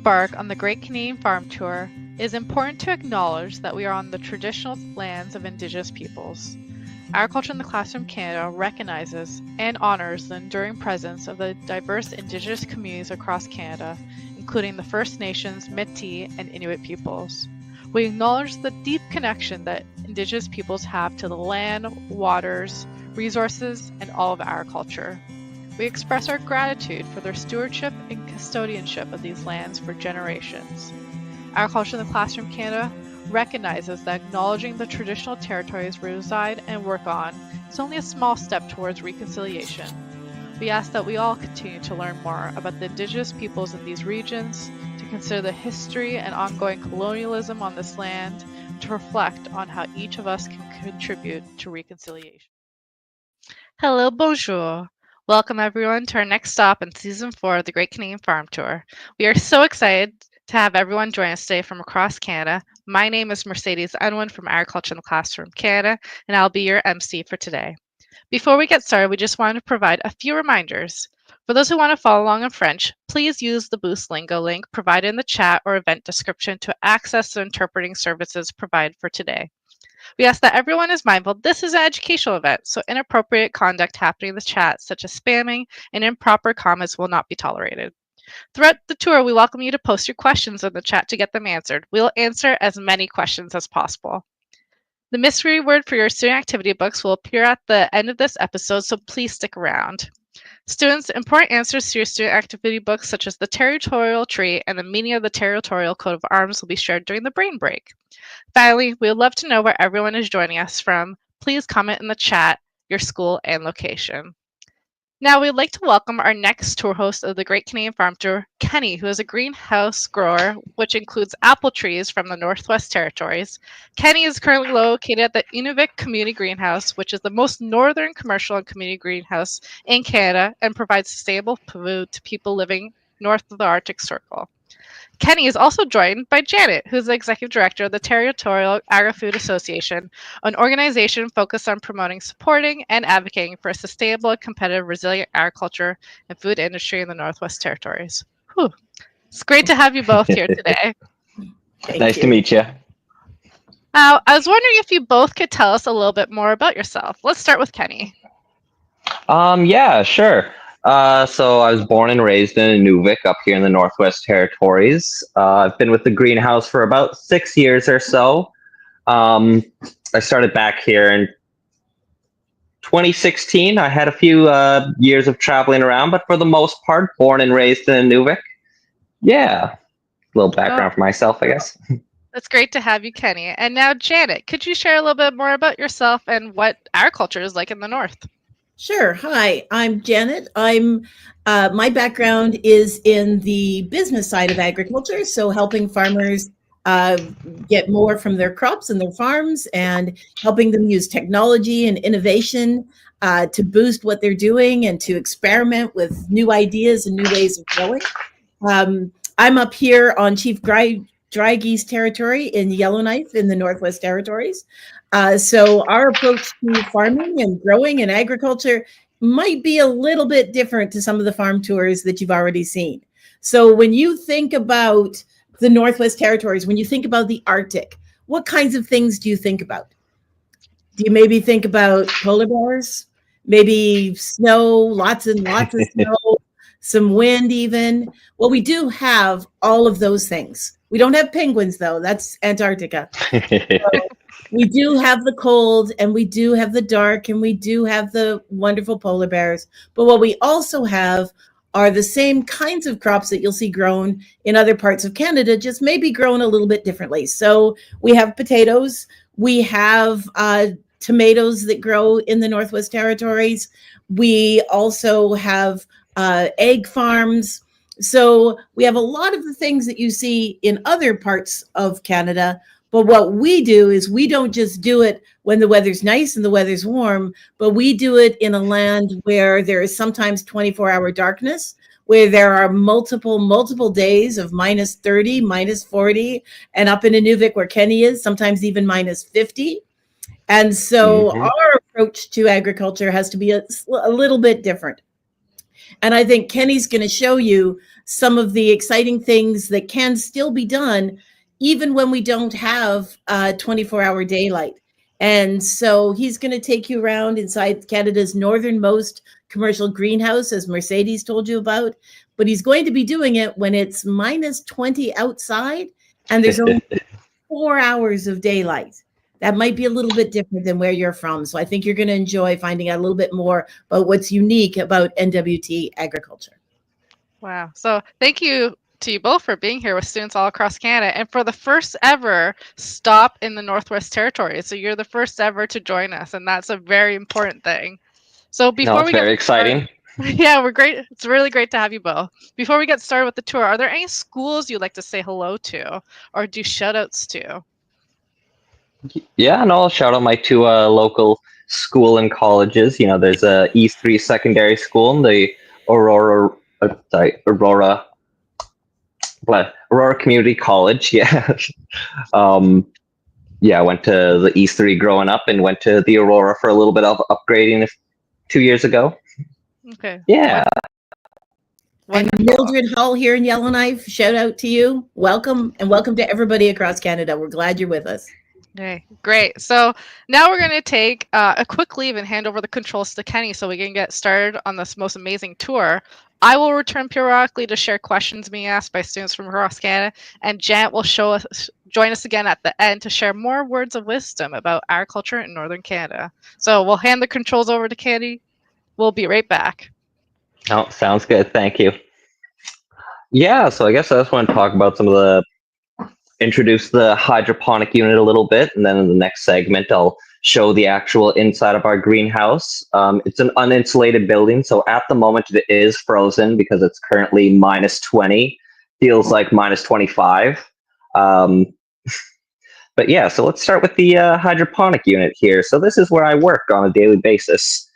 embark on the Great Canadian Farm Tour, it is important to acknowledge that we are on the traditional lands of Indigenous peoples. Agriculture in the Classroom Canada recognizes and honors the enduring presence of the diverse Indigenous communities across Canada, including the First Nations, Métis, and Inuit peoples. We acknowledge the deep connection that Indigenous peoples have to the land, waters, resources, and all of agriculture. We express our gratitude for their stewardship and custodianship of these lands for generations. Agriculture in the Classroom Canada recognizes that acknowledging the traditional territories we reside and work on is only a small step towards reconciliation. We ask that we all continue to learn more about the Indigenous peoples in these regions, to consider the history and ongoing colonialism on this land, to reflect on how each of us can contribute to reconciliation. Hello, bonjour. Welcome everyone to our next stop in Season 4 of the Great Canadian Farm Tour. We are so excited to have everyone join us today from across Canada. My name is Mercedes Unwin from Agriculture in the Classroom Canada, and I'll be your MC for today. Before we get started, we just wanted to provide a few reminders. For those who want to follow along in French, please use the Boost Lingo link provided in the chat or event description to access the interpreting services provided for today. We ask that everyone is mindful this is an educational event, so inappropriate conduct happening in the chat, such as spamming and improper comments, will not be tolerated. Throughout the tour, we welcome you to post your questions in the chat to get them answered. We'll answer as many questions as possible. The mystery word for your student activity books will appear at the end of this episode, so please stick around. Students, important answers to your student activity books, such as the Territorial tree and the meaning of the Territorial coat of arms, will be shared during the brain break. Finally, we would love to know where everyone is joining us from. Please comment in the chat your school and location. Now, we'd like to welcome our next tour host of the Great Canadian Farm Tour, Kenny, who is a greenhouse grower, which includes apple trees from the Northwest Territories. Kenny is currently located at the Inuvik Community Greenhouse, which is the most northern commercial and community greenhouse in Canada and provides sustainable food to people living north of the Arctic Circle. Kenny is also joined by Janet, who is the Executive Director of the Territorial Agrifood Association, an organization focused on promoting, supporting, and advocating for a sustainable and competitive, resilient agriculture and food industry in the Northwest Territories. Whew. It's great to have you both here today. Nice to meet you. I was wondering if you both could tell us a little bit more about yourself. Let's start with Kenny. Yeah, sure. So I was born and raised in Inuvik up here in the Northwest Territories. I've been with the greenhouse for about 6 years or so. I started back here in 2016. I had a few years of traveling around, but for the most part, born and raised in Inuvik. Yeah, a little background for myself, I guess. That's great to have you, Kenny. And now, Janet, could you share a little bit more about yourself and what agriculture is like in the North? Sure. Hi, I'm Janet. My background is in the business side of agriculture, so helping farmers get more from their crops and their farms, and helping them use technology and innovation to boost what they're doing and to experiment with new ideas and new ways of growing. I'm up here on Chief Dry Geese Territory in Yellowknife in the Northwest Territories. So our approach to farming and growing and agriculture might be a little bit different to some of the farm tours that you've already seen. So when you think about the Northwest Territories, when you think about the Arctic, what kinds of things do you think about? Do you maybe think about polar bears, maybe snow, lots and lots of snow, some wind even? Well, we do have all of those things. We don't have penguins, though. That's Antarctica. So we do have the cold, and we do have the dark, and we do have the wonderful polar bears. But what we also have are the same kinds of crops that you'll see grown in other parts of Canada, just maybe grown a little bit differently. So we have potatoes. We have tomatoes that grow in the Northwest Territories. We also have egg farms. So we have a lot of the things that you see in other parts of Canada. But what we do is we don't just do it when the weather's nice and the weather's warm, but we do it in a land where there is sometimes 24-hour darkness, where there are multiple days of minus 30, minus 40, and up in Inuvik where Kenny is, sometimes even minus 50. And so our approach to agriculture has to be a little bit different. And I think Kenny's going to show you some of the exciting things that can still be done even when we don't have 24-hour daylight. And so he's going to take you around inside Canada's northernmost commercial greenhouse, as Mercedes told you about. But he's going to be doing it when it's minus 20 outside and there's only 4 hours of daylight. That might be a little bit different than where you're from. So I think you're going to enjoy finding out a little bit more about what's unique about NWT agriculture. Wow. So thank you to you both for being here with students all across Canada and for the first ever stop in the Northwest Territories. So you're the first ever to join us, and that's a very important thing. So before it's very exciting. Yeah, we're great. It's really great to have you both. Before we get started with the tour, are there any schools you'd like to say hello to or do shout outs to? Yeah, and I'll shout out my two local school and colleges. There's a East 3 Secondary School and the Aurora Community College. Yeah. I went to the East 3 growing up and went to the Aurora for a little bit of upgrading 2 years ago. Okay. Yeah. And Mildred Hall here in Yellowknife, shout out to you. Welcome, and welcome to everybody across Canada. We're glad you're with us. Okay, great. So now we're going to take a quick leave and hand over the controls to Kenny so we can get started on this most amazing tour. I will return periodically to share questions being asked by students from across Canada, and Janet will join us again at the end to share more words of wisdom about agriculture in Northern Canada. So we'll hand the controls over to Kenny. We'll be right back. Oh, sounds good. Thank you. Yeah, so I guess I just want to talk about introduce the hydroponic unit a little bit, and then in the next segment I'll show the actual inside of our greenhouse. It's an uninsulated building, so at the moment it is frozen because it's currently minus 20. Feels like minus 25. But yeah, so let's start with the hydroponic unit here. So this is where I work on a daily basis.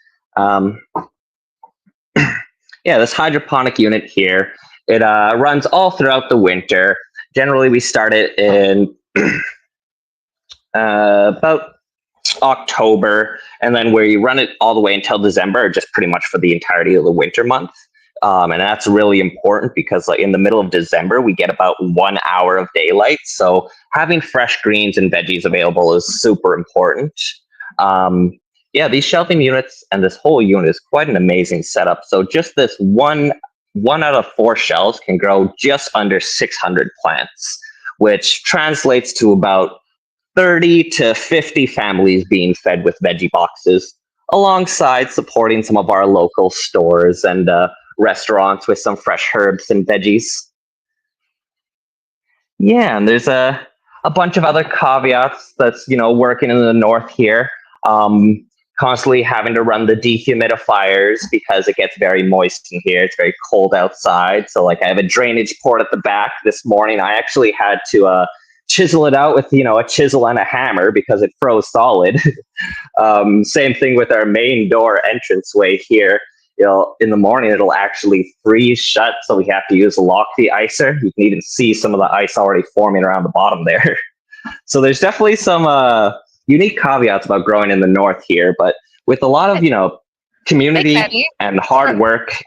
This hydroponic unit here, it runs all throughout the winter. Generally, we start it in about October, and then we run it all the way until December, just pretty much for the entirety of the winter month. And that's really important because in the middle of December, we get about 1 hour of daylight. So having fresh greens and veggies available is super important. These shelving units and this whole unit is quite an amazing setup. So just this one out of 4 shelves can grow just under 600 plants, which translates to about 30 to 50 families being fed with veggie boxes, alongside supporting some of our local stores and restaurants with some fresh herbs and veggies. Yeah, and there's a bunch of other caveats that's, working in the north here. Constantly having to run the dehumidifiers because it gets very moist in here. It's very cold outside. So I have a drainage port at the back. This morning, I actually had to chisel it out with, a chisel and a hammer because it froze solid. Same thing with our main door entranceway here. In the morning, it'll actually freeze shut. So we have to use a lock de-icer. You can even see some of the ice already forming around the bottom there. So there's definitely some unique caveats about growing in the north here, but with a lot of, community and hard work.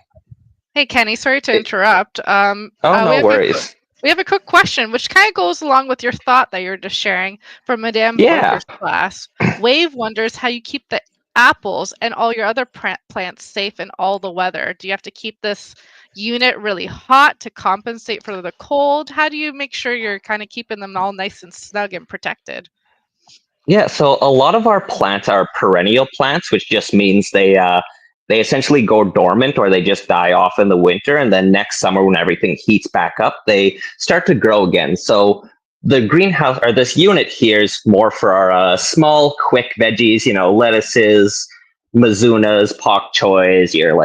Hey, Kenny, sorry to interrupt. No worries. We have a quick question, which kind of goes along with your thought that you're just sharing from Madame Boyer's class. Wave wonders how you keep the apples and all your other plants safe in all the weather. Do you have to keep this unit really hot to compensate for the cold? How do you make sure you're kind of keeping them all nice and snug and protected? Yeah, so a lot of our plants are perennial plants, which just means they essentially go dormant or they just die off in the winter. And then next summer, when everything heats back up, they start to grow again. So the greenhouse or this unit here is more for our small, quick veggies, lettuces, mizunas, pak choys, your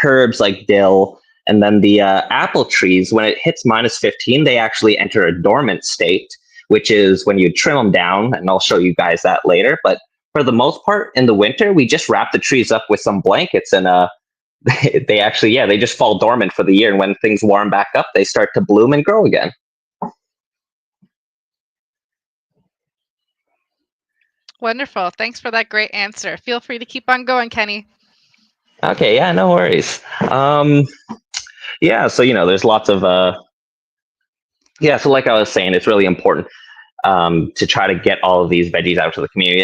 herbs like dill. And then the apple trees, when it hits minus 15, they actually enter a dormant state, which is when you trim them down, and I'll show you guys that later. But for the most part, in the winter, we just wrap the trees up with some blankets, and they just fall dormant for the year. And when things warm back up, they start to bloom and grow again. Wonderful. Thanks for that great answer. Feel free to keep on going, Kenny. Okay, yeah, no worries. Yeah, so there's lots of so like I was saying, it's really important to try to get all of these veggies out to the community,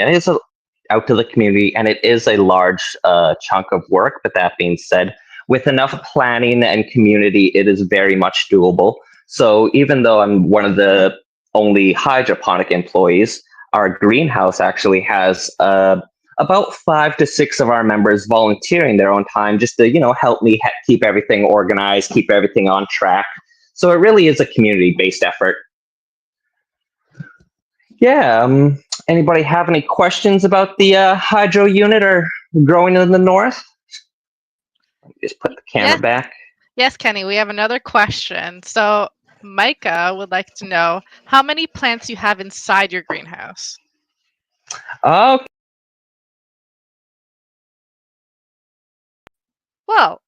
and it is a large chunk of work. But that being said, with enough planning and community, it is very much doable. So even though I'm one of the only hydroponic employees, our greenhouse actually has about 5 to 6 of our members volunteering their own time just to help me keep everything organized, keep everything on track. So it really is a community-based effort. Yeah. Anybody have any questions about the hydro unit or growing in the north? Just put the camera back. Yes, Kenny, we have another question. So Micah would like to know how many plants you have inside your greenhouse. Okay. Well,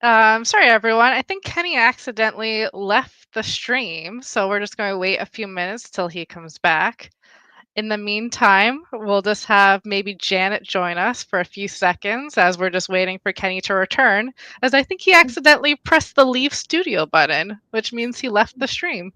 sorry everyone. I think Kenny accidentally left the stream, so we're just going to wait a few minutes till he comes back. In the meantime, we'll just have maybe Janet join us for a few seconds as we're just waiting for Kenny to return, as I think he accidentally pressed the leave studio button, which means he left the stream.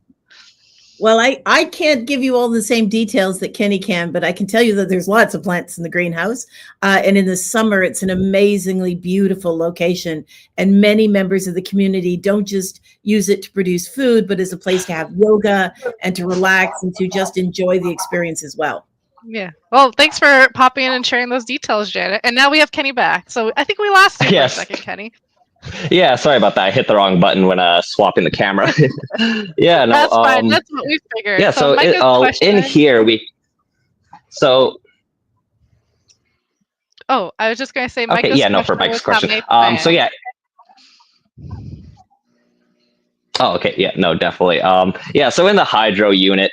Well, I can't give you all the same details that Kenny can, but I can tell you that there's lots of plants in the greenhouse. And in the summer, it's an amazingly beautiful location. And many members of the community don't just use it to produce food, but as a place to have yoga and to relax and to just enjoy the experience as well. Yeah. Well, thanks for popping in and sharing those details, Janet. And now we have Kenny back. So I think we lost you for a second, Kenny. Yeah, sorry about that. I hit the wrong button when swapping the camera. Yeah, no. That's fine. That's what we figured. Yeah, so in here so. Oh, I was just going to say, okay, yeah, no, for Mike's question. So yeah. Oh, okay, yeah, no, definitely. Yeah, so in the hydro unit,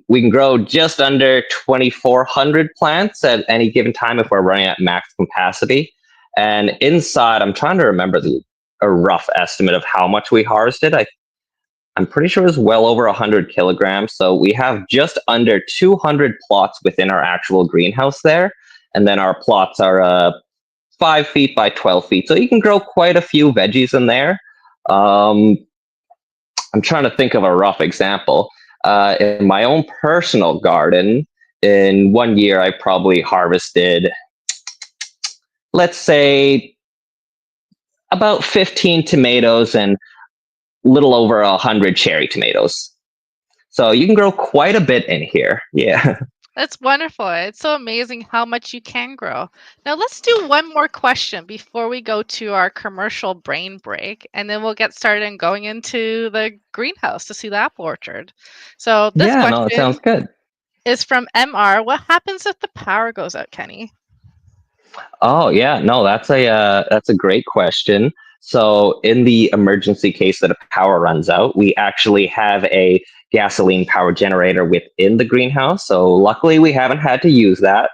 we can grow just under 2,400 plants at any given time if we're running at max capacity. And inside, I'm trying to remember a rough estimate of how much we harvested. I'm pretty sure it was well over 100 kilograms. So we have just under 200 plots within our actual greenhouse there. And then our plots are 5 feet by 12 feet. So you can grow quite a few veggies in there. I'm trying to think of a rough example. In my own personal garden, in 1 year, I probably harvested, let's say, about 15 tomatoes and little over 100 cherry tomatoes. So you can grow quite a bit in here. Yeah. That's wonderful. It's so amazing how much you can grow. Now let's do one more question before we go to our commercial brain break, and then we'll get started and going into the greenhouse to see the apple orchard. So this question no, it sounds good. Is from MR. What happens if the power goes out, Kenny? Oh yeah, no, that's a great question. So in the emergency case that a power runs out, we actually have a gasoline power generator within the greenhouse. So luckily we haven't had to use that.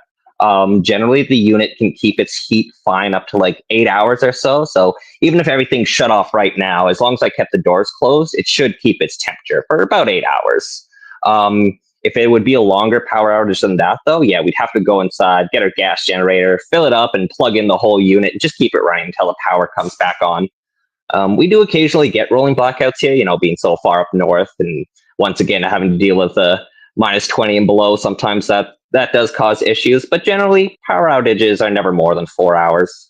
Generally the unit can keep its heat fine up to like 8 hours or so. So even if everything's shut off right now, as long as I kept the doors closed, it should keep its temperature for about 8 hours. If it would be a longer power outage than that, though, yeah, we'd have to go inside, get our gas generator, fill it up, and plug in the whole unit, and just keep it running until the power comes back on. We do occasionally get rolling blackouts here, being so far up north, and once again, having to deal with minus 20 and below. Sometimes that does cause issues, but generally, power outages are never more than 4 hours.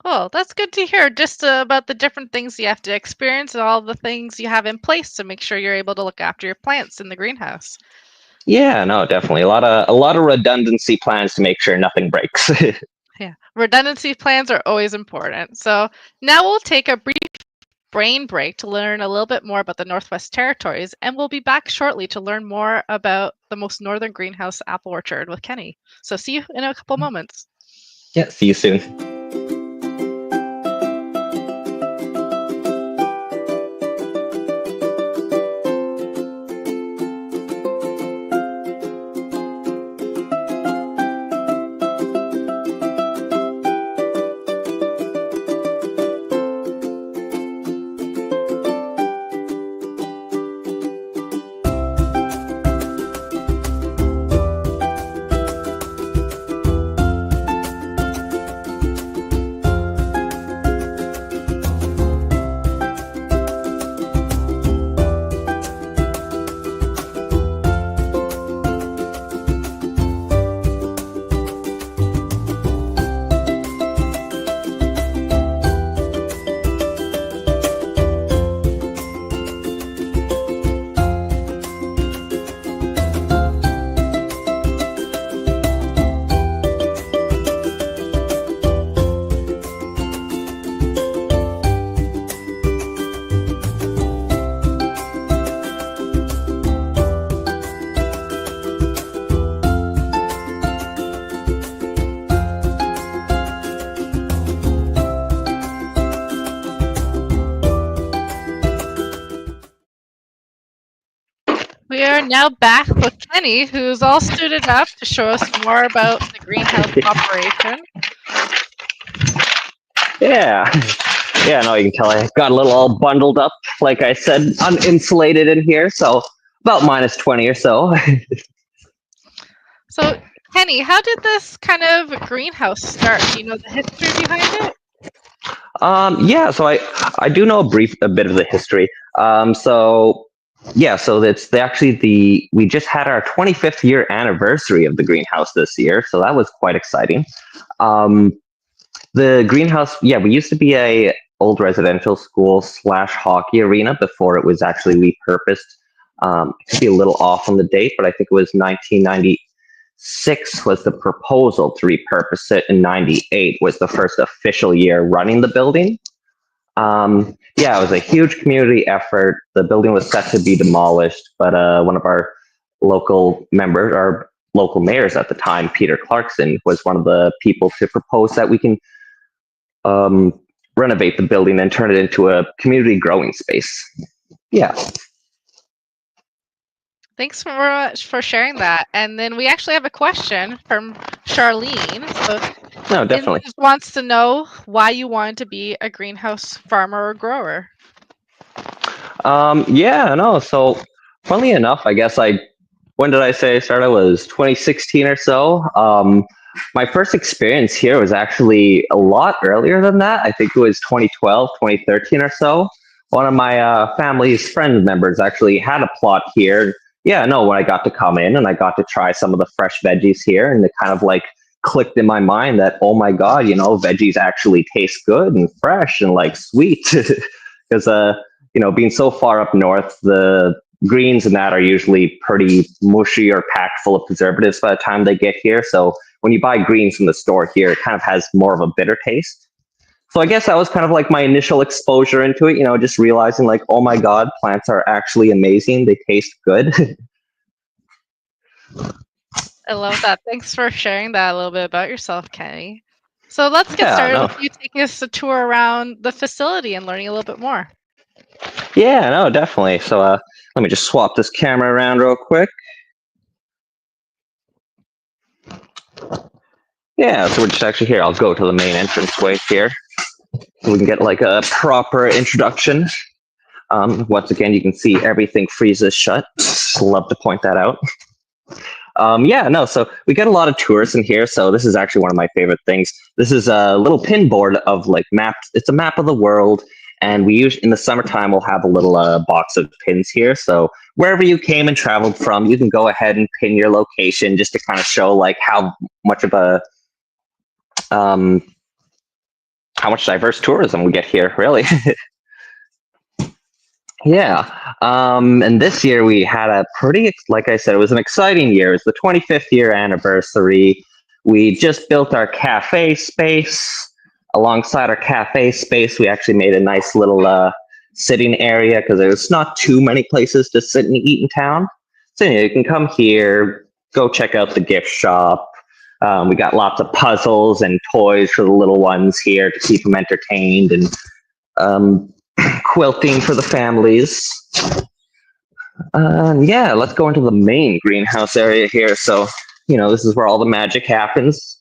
Oh, that's good to hear. Just about the different things you have to experience and all the things you have in place to make sure you're able to look after your plants in the greenhouse. Yeah, no, definitely. A lot of redundancy plans to make sure nothing breaks. Yeah, redundancy plans are always important. So now we'll take a brief brain break to learn a little bit more about the Northwest Territories, and we'll be back shortly to learn more about the most northern greenhouse apple orchard with Kenny. So see you in a couple moments. Yeah, see you soon. are now back with Kenny, who's all suited up to show us more about the greenhouse operation. Yeah. Yeah, no, you can tell I got a little all bundled up, like I said, uninsulated in here, so about minus 20 or so. So, Kenny, how did this kind of greenhouse start? Do you know the history behind it? Yeah, so I do know a bit of the history. So it's we just had our 25th year anniversary of the greenhouse this year, so that was quite exciting. The greenhouse, yeah, we used to be a old residential school / hockey arena before it was actually repurposed. I could be a little off on the date, but I think it was 1996 was the proposal to repurpose it, and 98 was the first official year running the building. Yeah, it was a huge community effort. The building was set to be demolished, but one of our local mayors at the time, Peter Clarkson, was one of the people to propose that we can renovate the building and turn it into a community growing space. Yeah. Thanks so much for sharing that. And then we actually have a question from Charlene. So No, definitely. Just wants to know why you wanted to be a greenhouse farmer or grower. Yeah, no. So, funnily enough, I guess when did I say I started? It was 2016 or so. My first experience here was actually a lot earlier than that. I think it was 2012, 2013 or so. One of my family's friend members actually had a plot here. Yeah, no, when I got to come in and I got to try some of the fresh veggies here, and it kind of like clicked in my mind that, oh my God, veggies actually taste good and fresh and like sweet. Because, being so far up north, the greens and that are usually pretty mushy or packed full of preservatives by the time they get here. So when you buy greens from the store here, it kind of has more of a bitter taste. So I guess that was kind of like my initial exposure into it, just realizing like, oh my God, plants are actually amazing. They taste good. I love that. Thanks for sharing that a little bit about yourself, Kenny. So let's get started with you taking us a tour around the facility and learning a little bit more. Yeah, no, definitely. So let me just swap this camera around real quick. Yeah, so we're just actually here. I'll go to the main entranceway here so we can get like a proper introduction. Once again, you can see everything freezes shut. Love to point that out. So we get a lot of tourists in here. So this is actually one of my favorite things. This is a little pin board of like maps. It's a map of the world. And we usually in the summertime, we'll have a little box of pins here. So wherever you came and traveled from, you can go ahead and pin your location just to kind of show like how much of a how much diverse tourism we get here, really. Yeah. And this year we had a like I said, it was an exciting year. It was the 25th year anniversary. We just built our cafe space. Alongside our cafe space, we actually made a nice little sitting area because there's not too many places to sit and eat in town. So you can come here, go check out the gift shop. We got lots of puzzles and toys for the little ones here to keep them entertained, and quilting for the families. Let's go into the main greenhouse area here. So, this is where all the magic happens.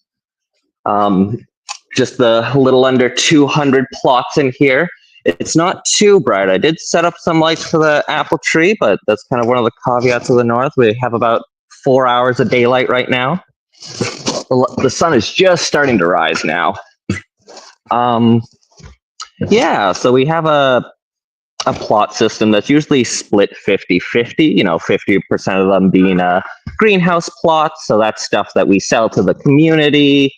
Just the little under 200 plots in here. It's not too bright. I did set up some lights for the apple tree, but that's kind of one of the caveats of the north. We have about 4 hours of daylight right now. The sun is just starting to rise now. So we have a plot system that's usually split 50-50, 50% of them being greenhouse plots. So that's stuff that we sell to the community,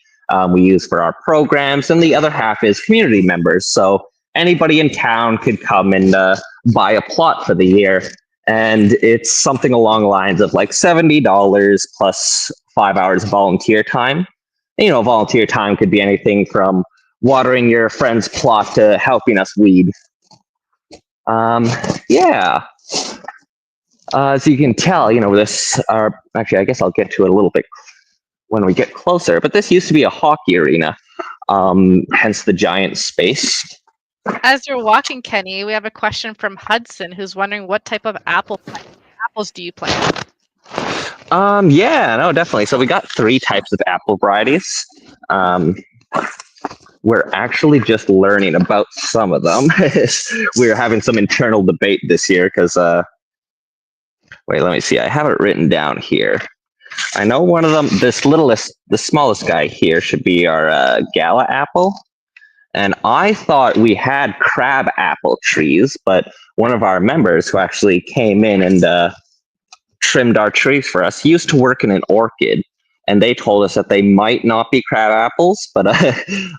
we use for our programs, and the other half is community members. So anybody in town could come and buy a plot for the year. And it's something along the lines of like $70 plus 5 hours of volunteer time. And, volunteer time could be anything from watering your friend's plot to helping us weed. As you can tell, this, actually, I guess I'll get to it a little bit when we get closer, but this used to be a hockey arena, hence the giant space. As you're walking, Kenny, we have a question from Hudson, who's wondering what type of apple plant you apples do you plant? Yeah, no, definitely. So we got 3 types of apple varieties. We're actually just learning about some of them. We're having some internal debate this year because, wait, let me see. I have it written down here. I know one of them, the smallest guy here should be our Gala apple. And I thought we had crab apple trees, but one of our members who actually came in and trimmed our trees for us, he used to work in an orchid. And they told us that they might not be crab apples, but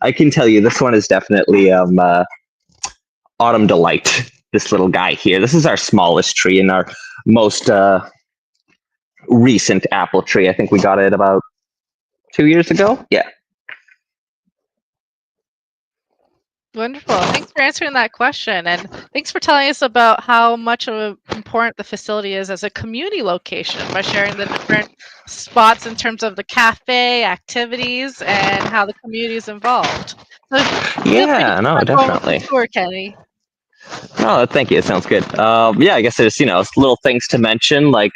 I can tell you this one is definitely Autumn Delight, this little guy here. This is our smallest tree and our most recent apple tree. I think we got it about 2 years ago. Yeah. Wonderful. Thanks for answering that question. And thanks for telling us about how much of important the facility is as a community location by sharing the different spots in terms of the cafe, activities, and how the community is involved. So Yeah, no, definitely. Tour, Kenny. Oh, thank you. It sounds good. Yeah, I guess there's, little things to mention. Like,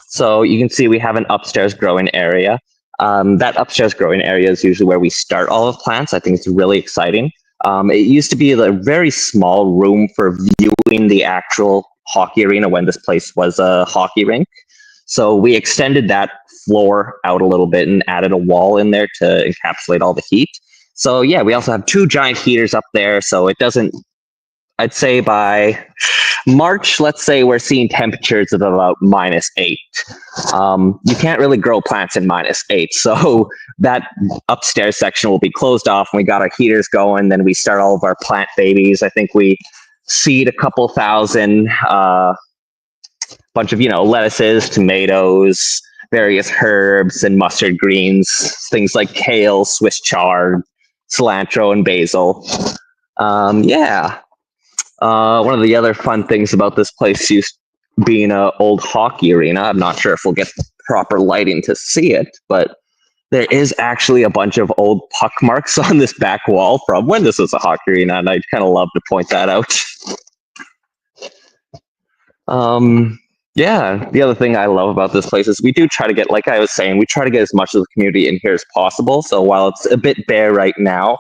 so you can see we have an upstairs growing area. That upstairs growing area is usually where we start all of plants. I think it's really exciting. It used to be a very small room for viewing the actual hockey arena when this place was a hockey rink. So we extended that floor out a little bit and added a wall in there to encapsulate all the heat. So yeah, we also have 2 giant heaters up there. So it doesn't, I'd say by March, let's say we're seeing temperatures of about -8. You can't really grow plants in -8. So that upstairs section will be closed off and we got our heaters going. Then we start all of our plant babies. I think we seed a couple thousand, bunch of, lettuces, tomatoes, various herbs and mustard greens, things like kale, Swiss chard, cilantro, and basil. Yeah. One of the other fun things about this place used being an old hockey arena. I'm not sure if we'll get proper lighting to see it, but there is actually a bunch of old puck marks on this back wall from when this was a hockey arena, and I'd kind of love to point that out. Yeah, the other thing I love about this place is we do try to get, like I was saying, we try to get as much of the community in here as possible. So while it's a bit bare right now,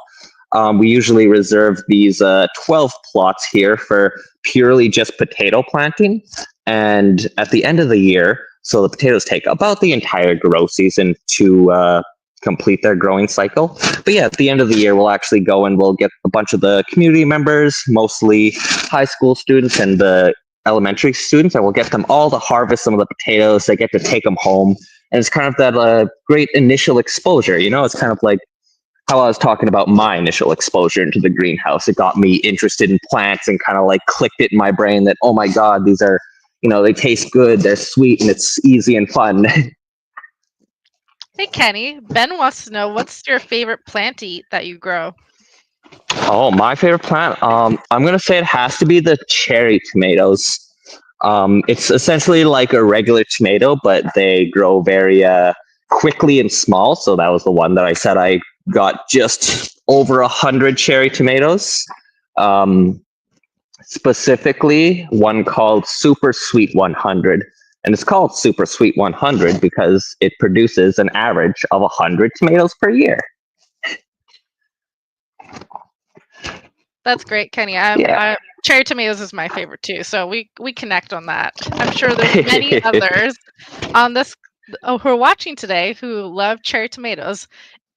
we usually reserve these 12 plots here for purely just potato planting. And at the end of the year, so the potatoes take about the entire grow season to complete their growing cycle. But yeah, at the end of the year, we'll actually go and we'll get a bunch of the community members, mostly high school students and the elementary students, and we'll get them all to harvest some of the potatoes. They get to take them home. And it's kind of that great initial exposure. It's kind of like how I was talking about my initial exposure into the greenhouse. It got me interested in plants and kind of like clicked it in my brain that, oh my God, these are, they taste good, they're sweet, and it's easy and fun. Hey, Kenny, Ben wants to know, what's your favorite plant to eat that you grow? Oh, my favorite plant? I'm going to say it has to be the cherry tomatoes. It's essentially like a regular tomato, but they grow very quickly and small. So that was the one that I said I got just over 100 cherry tomatoes. Specifically, one called Super Sweet 100. And it's called Super Sweet 100 because it produces an average of 100 tomatoes per year. That's great, Kenny. Cherry tomatoes is my favorite too, so we connect on that. I'm sure there's many others on this who are watching today who love cherry tomatoes.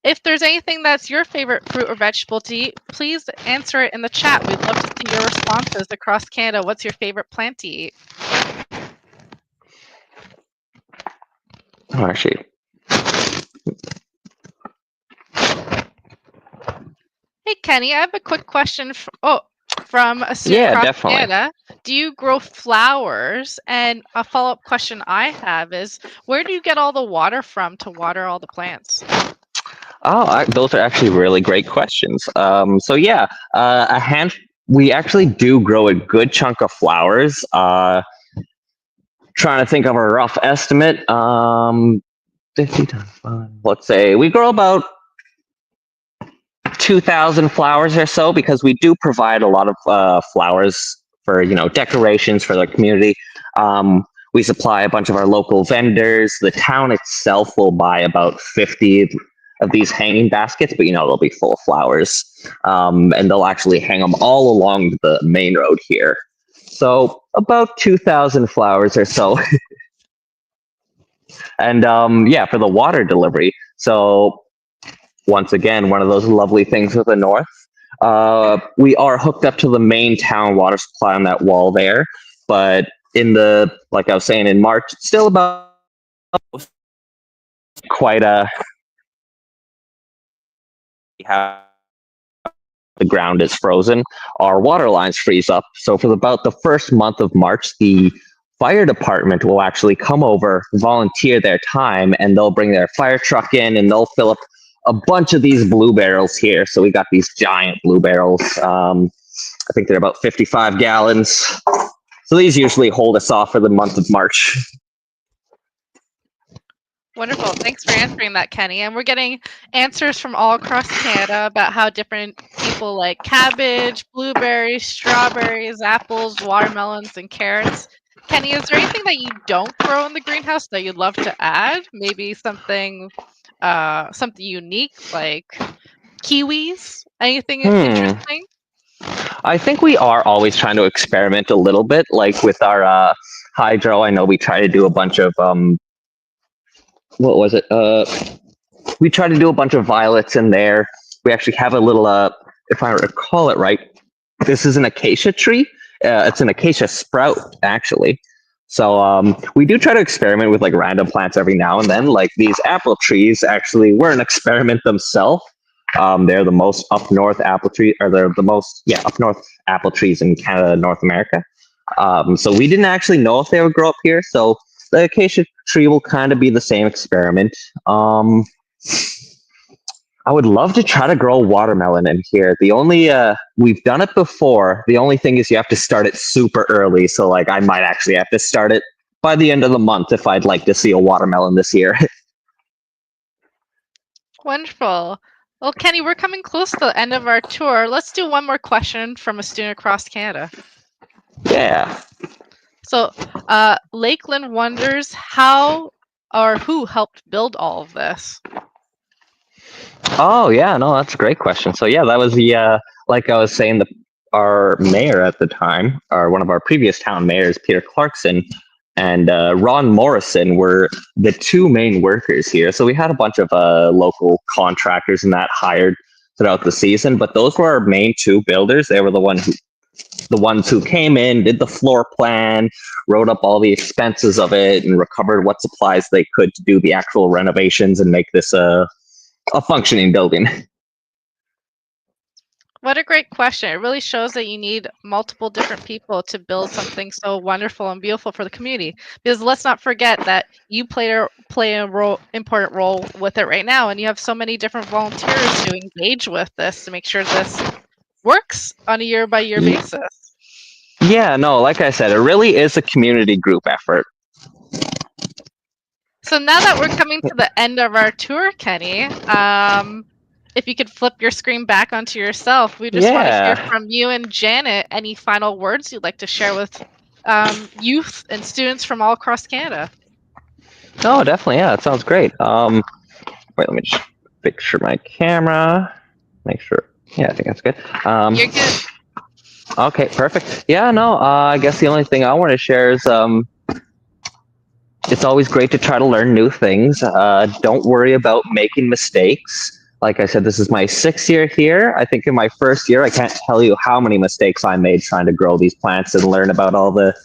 If there's anything that's your favorite fruit or vegetable to eat, please answer it in the chat. We'd love to see your responses across Canada. What's your favorite plant to eat? Oh, actually. Hey, Kenny, I have a quick question from a student across Canada. Do you grow flowers? And a follow-up question I have is, where do you get all the water from to water all the plants? Oh, those are actually really great questions. So yeah, we actually do grow a good chunk of flowers. Trying to think of a rough estimate. 50 times 5. Let's say we grow about 2,000 flowers or so, because we do provide a lot of flowers for decorations for the community. We supply a bunch of our local vendors. The town itself will buy about 50 of these hanging baskets, but they'll be full of flowers. And they'll actually hang them all along the main road here. So about 2,000 flowers or so. And for the water delivery. So once again, one of those lovely things with the north. We are hooked up to the main town water supply on that wall there. But like I was saying, in March, it's still about quite a... The ground is frozen, our water lines freeze up. So for about the first month of March, the fire department will actually come over, volunteer their time, and they'll bring their fire truck in and they'll fill up a bunch of these blue barrels here. So we got these giant blue barrels. I think they're about 55 gallons. So these usually hold us off for the month of March. Wonderful. Thanks for answering that, Kenny. And we're getting answers from all across Canada about how different people like cabbage, blueberries, strawberries, apples, watermelons, and carrots. Kenny, is there anything that you don't grow in the greenhouse that you'd love to add? Maybe something unique like kiwis? Anything interesting? I think we are always trying to experiment a little bit. Like with our hydro, I know we try to do a bunch of what was it? We try to do a bunch of violets in there. We actually have a little, if I recall it right, this is an acacia tree. It's an acacia sprout, actually. So we do try to experiment with like random plants every now and then. Like these apple trees actually were an experiment themselves. They're the most up north apple tree, or they're the most up north apple trees in Canada, North America. So we didn't actually know if they would grow up here. So the acacia tree will kind of be the same experiment. I would love to try to grow watermelon in here. The only, we've done it before. The only thing is you have to start it super early. So like I might actually have to start it by the end of the month if I'd like to see a watermelon this year. Wonderful. Well, Kenny, we're coming close to the end of our tour. Let's do one more question from a student across Canada. Yeah. So Lakeland wonders how or who helped build all of this? Oh, yeah, no, that's a great question. So, yeah, that was the, like I was saying, our mayor at the time, or one of our previous town mayors, Peter Clarkson, and Ron Morrison were the two main workers here. So we had a bunch of local contractors and that hired throughout the season, but those were our main two builders. They were the ones who came in, did the floor plan, wrote up all the expenses of it, and recovered what supplies they could to do the actual renovations and make this a functioning building. What a great question. It really shows that you need multiple different people to build something so wonderful and beautiful for the community. Because let's not forget that you play a important role with it right now, and you have so many different volunteers to engage with this to make sure this works on a year-by-year basis. Yeah, no, like I said, it really is a community group effort. So now that we're coming to the end of our tour, Kenny, if you could flip your screen back onto yourself, we just want to hear from you and Janet. Any final words you'd like to share with youth and students from all across Canada? Oh, definitely. Yeah, that sounds great. Wait, let me just picture my camera. Make sure. Yeah, I think that's good. You're good. Okay, perfect. Yeah, no, I guess the only thing I want to share is it's always great to try to learn new things. Don't worry about making mistakes. Like I said, this is my 6th year here. I think in my first year, I can't tell you how many mistakes I made trying to grow these plants and learn about all the,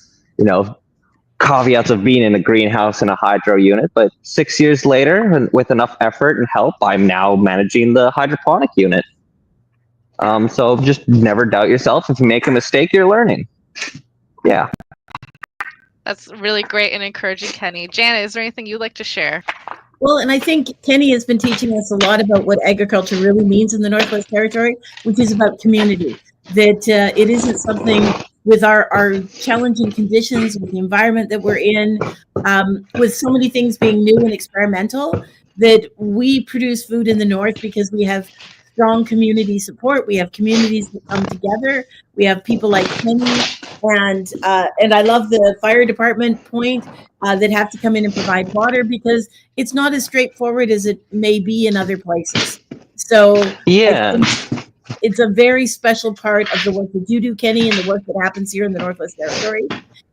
caveats of being in a greenhouse and a hydro unit. But 6 years later, and with enough effort and help, I'm now managing the hydroponic unit. So just never doubt yourself. If you make a mistake, you're learning. Yeah. That's really great and encouraging, Kenny. Janet, is there anything you'd like to share? Well, and I think Kenny has been teaching us a lot about what agriculture really means in the Northwest Territory, which is about community. That it isn't something with our challenging conditions, with the environment that we're in, with so many things being new and experimental, that we produce food in the North because we have strong community support. We have communities that come together. We have people like Kenny And I love the fire department point that have to come in and provide water, because it's not as straightforward as it may be in other places. So Yeah. it's a very special part of the work that you do, Kenny, and the work that happens here in the Northwest Territories,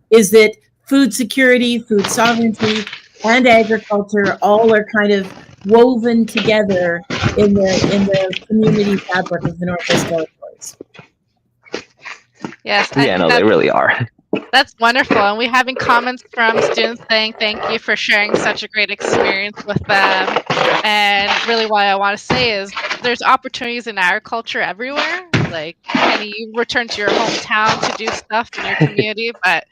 is that food security, food sovereignty, and agriculture all are kind of woven together in the community fabric of the Northwest Territories. Yes, Yeah, no, they really are. That's wonderful. And we're having comments from students saying thank you for sharing such a great experience with them. And really what I want to say is there's opportunities in agriculture everywhere. Like, Kenny, you return to your hometown to do stuff in your community, but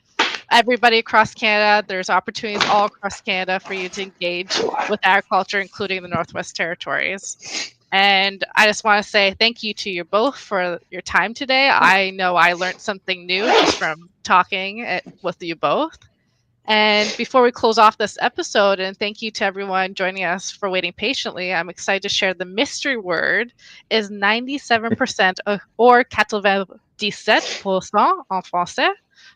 everybody across Canada, there's opportunities all across Canada for you to engage with agriculture, including the Northwest Territories. And I just want to say thank you to you both for your time today. I know I learned something new just from talking with you both. And before we close off this episode, and thank you to everyone joining us for waiting patiently, I'm excited to share the mystery word is 97% or 97% en français.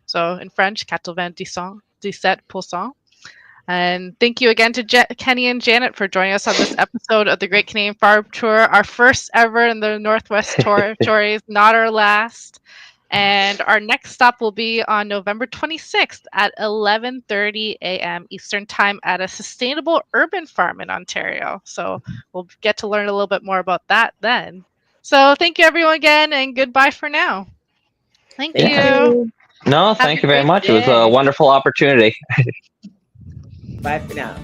So in French, 97%. And thank you again to Kenny and Janet for joining us on this episode of the Great Canadian Farm Tour, our first ever in the Northwest Territories, not our last. And our next stop will be on November 26th at 11:30 a.m. Eastern Time at a sustainable urban farm in Ontario. So we'll get to learn a little bit more about that then. So thank you everyone again, and goodbye for now. Thank you. No, thank you very much. It was a wonderful opportunity. Bye for now.